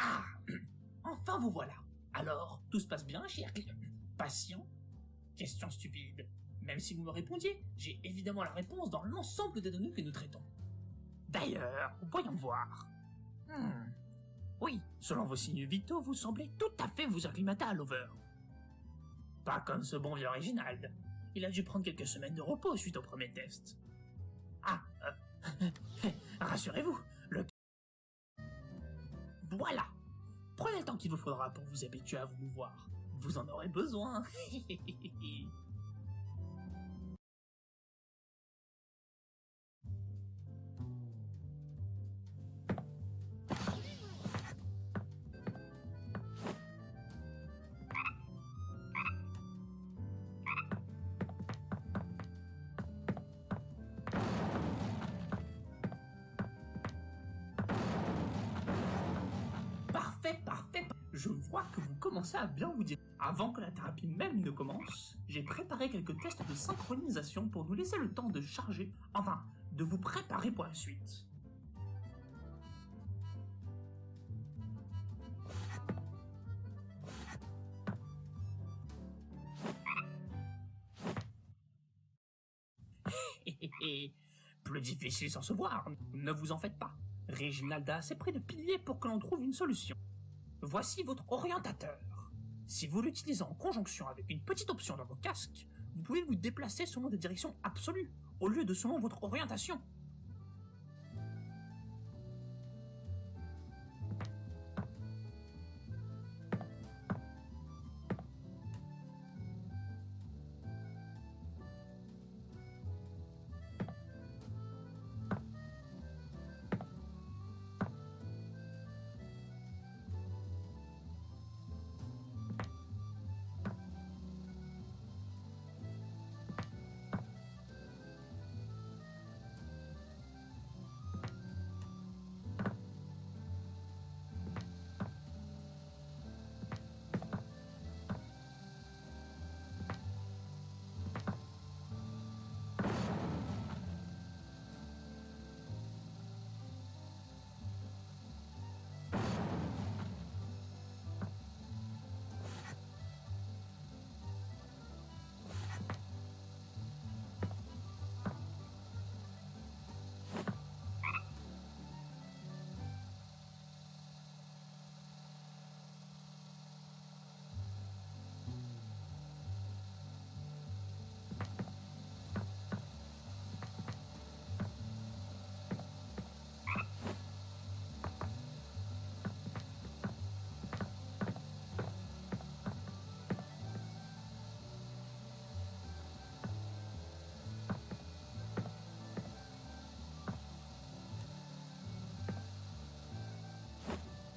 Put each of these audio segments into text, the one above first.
Ah, enfin vous voilà. Alors, tout se passe bien, cher client? Patient? Question stupide. Même si vous me répondiez, j'ai évidemment la réponse dans l'ensemble des données que nous traitons. D'ailleurs, voyons voir. Oui, selon vos signes vitaux, vous semblez tout à fait vous acclimater à l'over. Pas comme ce bon vieux Reginald. Il a dû prendre quelques semaines de repos suite au premier test. Rassurez-vous, Voilà. Prenez le temps qu'il vous faudra pour vous habituer à vous mouvoir. Vous en aurez besoin. Parfait. Je vois que vous commencez à bien vous dire. Avant que la thérapie même ne commence, j'ai préparé quelques tests de synchronisation pour nous laisser le temps de charger, enfin, de vous préparer pour la suite. Plus difficile sans se voir, ne vous en faites pas. Reginald a assez près de piliers pour que l'on trouve une solution. Voici votre orientateur. Si vous l'utilisez en conjonction avec une petite option dans vos casques, vous pouvez vous déplacer selon des directions absolues, au lieu de selon votre orientation.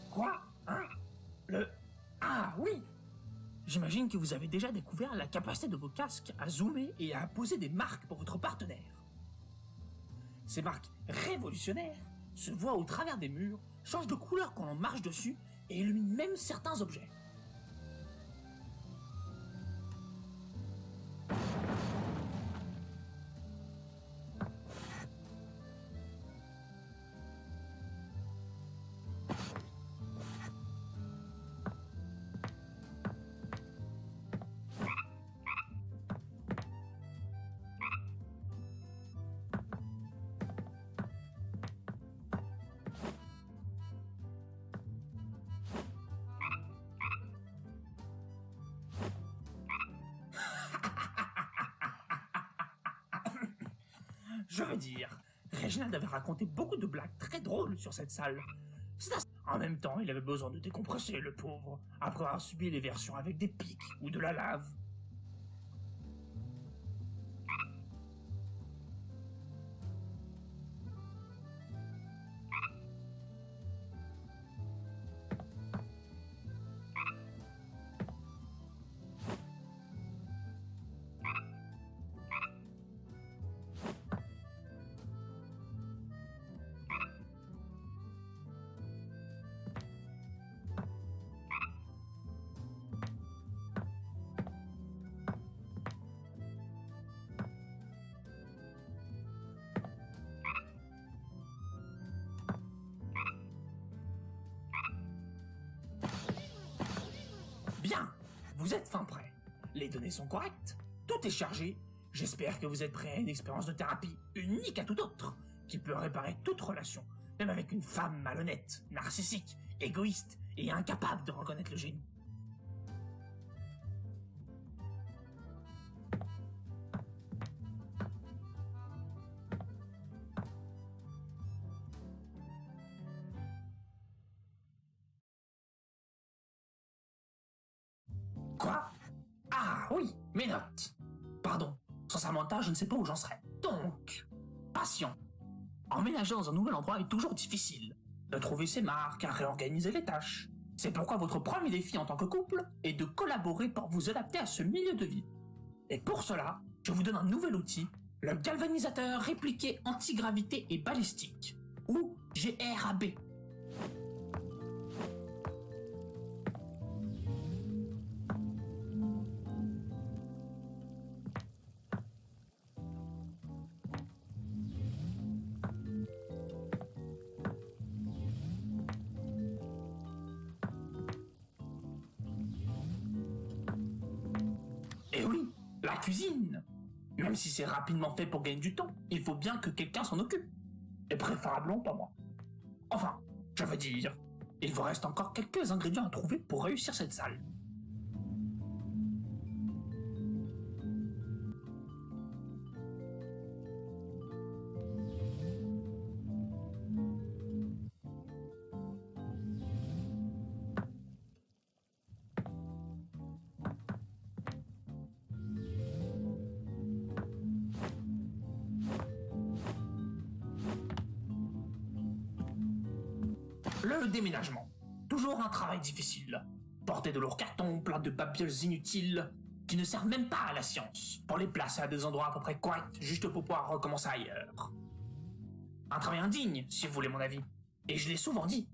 Quoi? Hein? Ah oui! J'imagine que vous avez déjà découvert la capacité de vos casques à zoomer et à poser des marques pour votre partenaire. Ces marques révolutionnaires se voient au travers des murs, changent de couleur quand on marche dessus et illuminent même certains objets. Je veux dire, Reginald avait raconté beaucoup de blagues très drôles sur cette salle. En même temps, il avait besoin de décompresser, le pauvre, après avoir subi les versions avec des pics ou de la lave. Vous êtes fin prêt. Les données sont correctes. Tout est chargé. J'espère que vous êtes prêt à une expérience de thérapie unique à tout autre, qui peut réparer toute relation, même avec une femme malhonnête, narcissique, égoïste et incapable de reconnaître le génie. Quoi? Ah oui, mes notes. Pardon, sans Samantha, je ne sais pas où j'en serais. Donc, patient. Emménager dans un nouvel endroit est toujours difficile. De trouver ses marques, à réorganiser les tâches. C'est pourquoi votre premier défi en tant que couple est de collaborer pour vous adapter à ce milieu de vie. Et pour cela, je vous donne un nouvel outil, le galvanisateur répliqué antigravité et balistique, ou GRAB. Et oui, la cuisine. Même si c'est rapidement fait pour gagner du temps, il faut bien que quelqu'un s'en occupe. Et préférablement pas moi. Enfin, je veux dire, il vous reste encore quelques ingrédients à trouver pour réussir cette salle. Le déménagement. Toujours un travail difficile. Porter de lourds cartons pleins de babioles inutiles qui ne servent même pas à la science pour les placer à des endroits à peu près corrects juste pour pouvoir recommencer ailleurs. Un travail indigne, si vous voulez mon avis. Et je l'ai souvent dit.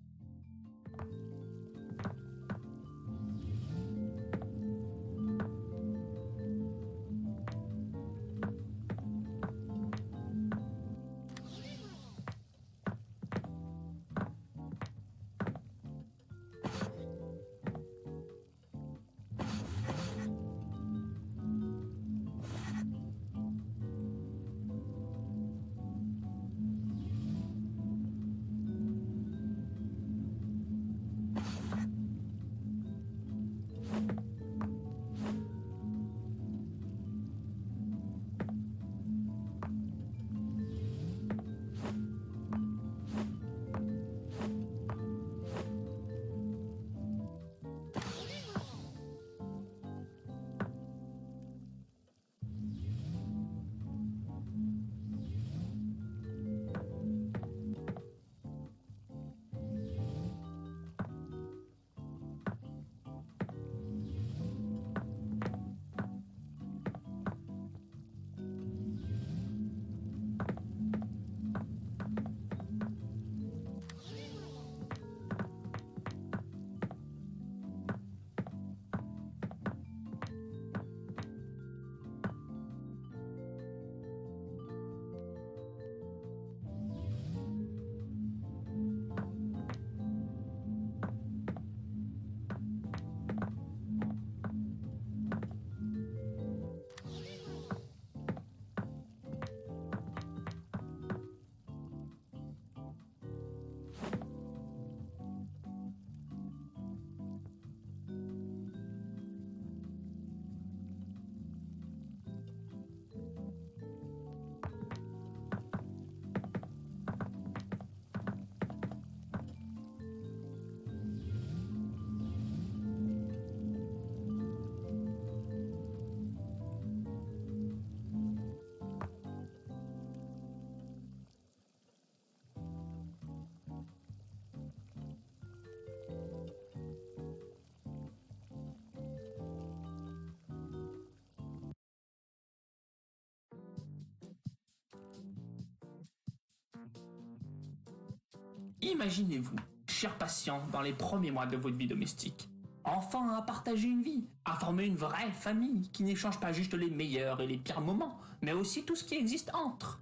Imaginez-vous, cher patient, dans les premiers mois de votre vie domestique. Enfin à partager une vie, à former une vraie famille qui n'échange pas juste les meilleurs et les pires moments, mais aussi tout ce qui existe entre.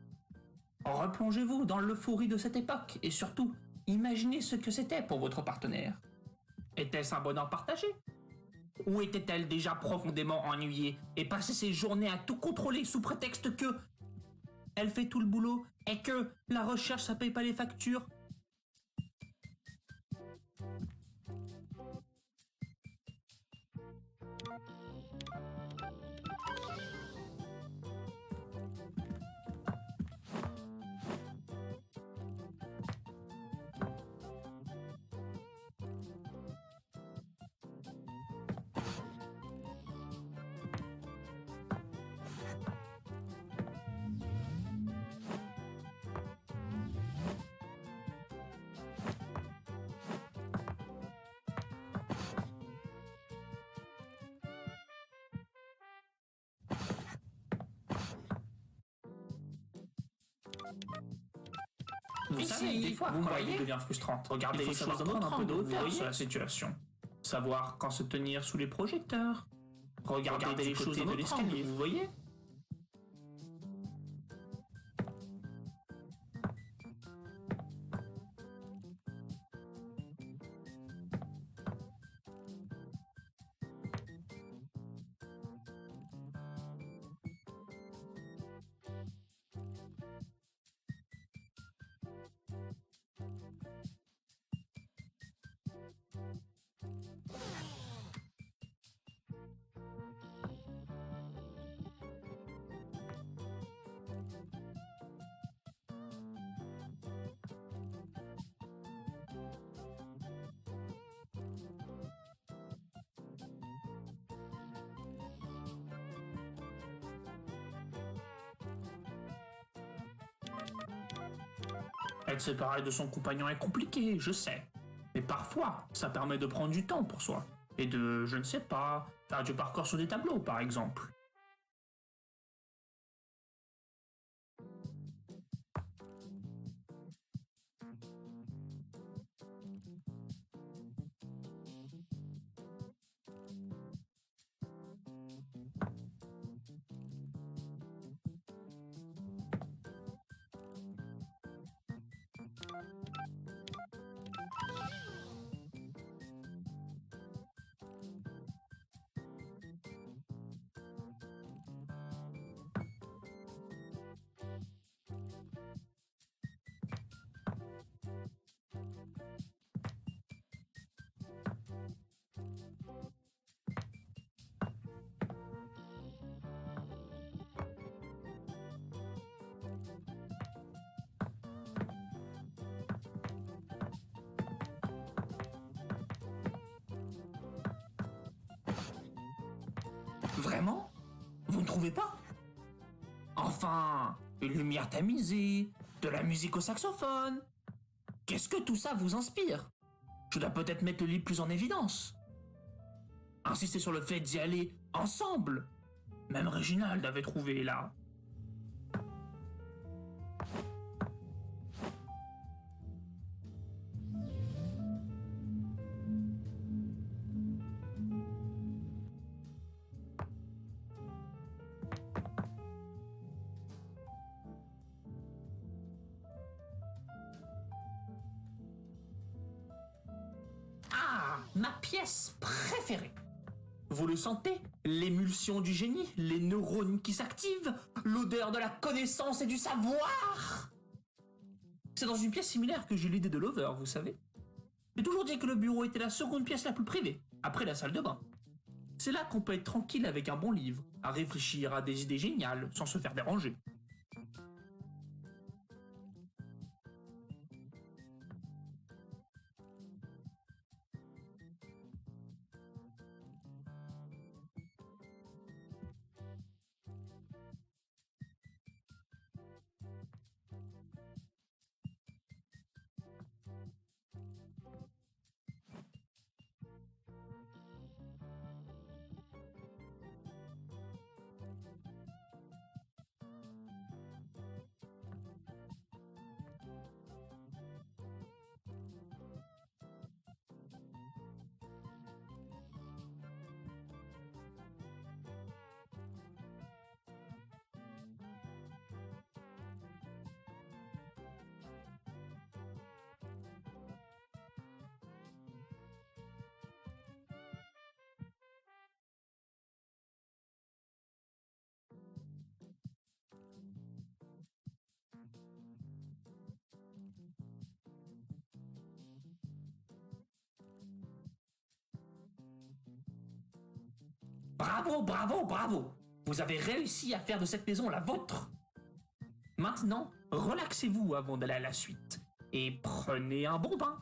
Replongez-vous dans l'euphorie de cette époque et surtout, imaginez ce que c'était pour votre partenaire. Était-ce un bonheur partagé? Ou était-elle déjà profondément ennuyée et passait ses journées à tout contrôler sous prétexte que elle fait tout le boulot et que la recherche ça paye pas les factures? Vous savez, des fois, vous voyez, devient frustrante. Regardez les choses dans un peu de hauteur sur la situation. Savoir quand se tenir sous les projecteurs. Regardez les choses de l'escalier, vous voyez? Être séparé de son compagnon est compliqué, je sais. Mais parfois, ça permet de prendre du temps pour soi. Et de, je ne sais pas, faire du parcours sur des tableaux, par exemple. Vraiment? Vous ne trouvez pas? Enfin, une lumière tamisée, de la musique au saxophone. Qu'est-ce que tout ça vous inspire? Je dois peut-être mettre le livre plus en évidence. Insister sur le fait d'y aller ensemble. Même Réginald avait trouvé là. Ah, ma pièce préférée. Vous le sentez? L'émulsion du génie, les neurones qui s'activent, l'odeur de la connaissance et du savoir. C'est dans une pièce similaire que j'ai l'idée de Lover, vous savez. J'ai toujours dit que le bureau était la seconde pièce la plus privée, après la salle de bain. C'est là qu'on peut être tranquille avec un bon livre, à réfléchir à des idées géniales, sans se faire déranger. Bravo, bravo, bravo! Vous avez réussi à faire de cette maison la vôtre. Maintenant, relaxez-vous avant d'aller à la suite. Et prenez un bon bain.